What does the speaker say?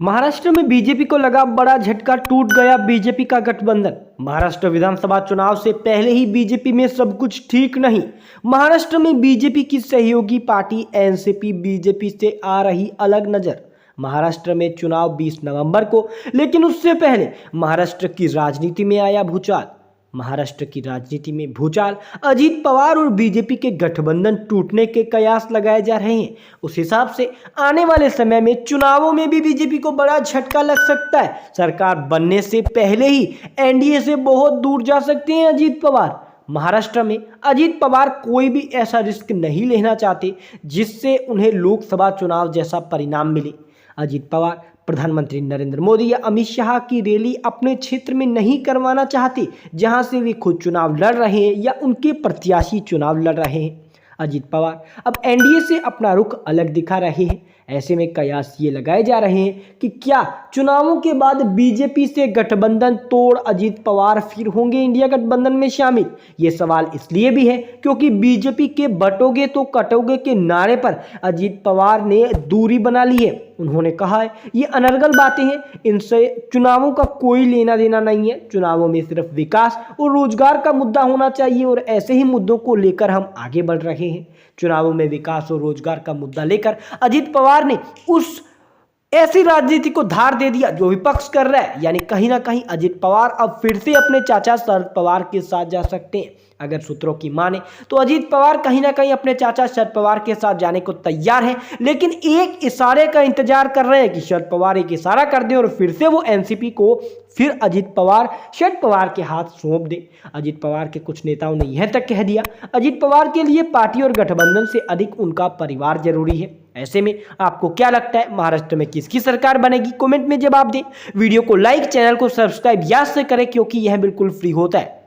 महाराष्ट्र में बीजेपी को लगा बड़ा झटका, टूट गया बीजेपी का गठबंधन। महाराष्ट्र विधानसभा चुनाव से पहले ही बीजेपी में सब कुछ ठीक नहीं। महाराष्ट्र में बीजेपी की सहयोगी पार्टी एनसीपी बीजेपी से आ रही अलग नजर। महाराष्ट्र में चुनाव 20 नवंबर को, लेकिन उससे पहले महाराष्ट्र की राजनीति में आया भूचाल। महाराष्ट्र की राजनीति में भूचाल, अजीत पवार और बीजेपी के गठबंधन टूटने के कयास लगाए जा रहे हैं। उस हिसाब से आने वाले समय में चुनावों में भी बीजेपी को बड़ा झटका लग सकता है। सरकार बनने से पहले ही एनडीए से बहुत दूर जा सकते हैं अजीत पवार। महाराष्ट्र में अजीत पवार कोई भी ऐसा रिस्क नहीं लेना चाहते जिससे उन्हें लोकसभा चुनाव जैसा परिणाम मिले। अजीत पवार प्रधानमंत्री नरेंद्र मोदी या अमित शाह की रैली अपने क्षेत्र में नहीं करवाना चाहते, जहां से वे खुद चुनाव लड़ रहे हैं या उनके प्रत्याशी चुनाव लड़ रहे हैं। अजीत पवार अब एनडीए से अपना रुख अलग दिखा रहे हैं। ऐसे में कयास ये लगाए जा रहे हैं कि क्या चुनावों के बाद बीजेपी से गठबंधन तोड़ अजीत पवार फिर होंगे इंडिया गठबंधन में शामिल। ये सवाल इसलिए भी है क्योंकि बीजेपी के बटोगे तो कटोगे के नारे पर अजीत पवार ने दूरी बना ली है। उन्होंने कहा है ये अनर्गल बातें हैं, इनसे चुनावों का कोई लेना देना नहीं है। चुनावों में सिर्फ विकास और रोजगार का मुद्दा होना चाहिए और ऐसे ही मुद्दों को लेकर हम आगे बढ़ रहे हैं। चुनावों में विकास और रोजगार का मुद्दा लेकर अजीत पवार ने उस ऐसी राजनीति को धार दे दिया जो विपक्ष कर रहा है। यानी कहीं ना कहीं अजीत पवार अब फिर से अपने चाचा शरद पवार के साथ जा सकते हैं। अगर सूत्रों की माने तो अजीत पवार कहीं ना कहीं अपने चाचा शरद पवार के साथ जाने को तैयार हैं, लेकिन एक इशारे का इंतजार कर रहे हैं कि शरद पवार एक इशारा कर दें और फिर से वो एनसीपी को फिर अजीत पवार शरद पवार के हाथ सौंप दे। अजीत पवार के कुछ नेताओं ने यह तक कह दिया अजीत पवार के लिए पार्टी और गठबंधन से अधिक उनका परिवार जरूरी है। ऐसे में आपको क्या लगता है, महाराष्ट्र में किसकी सरकार बनेगी? कमेंट में जवाब दें। वीडियो को लाइक, चैनल को सब्सक्राइब याद से करें क्योंकि यह बिल्कुल फ्री होता है।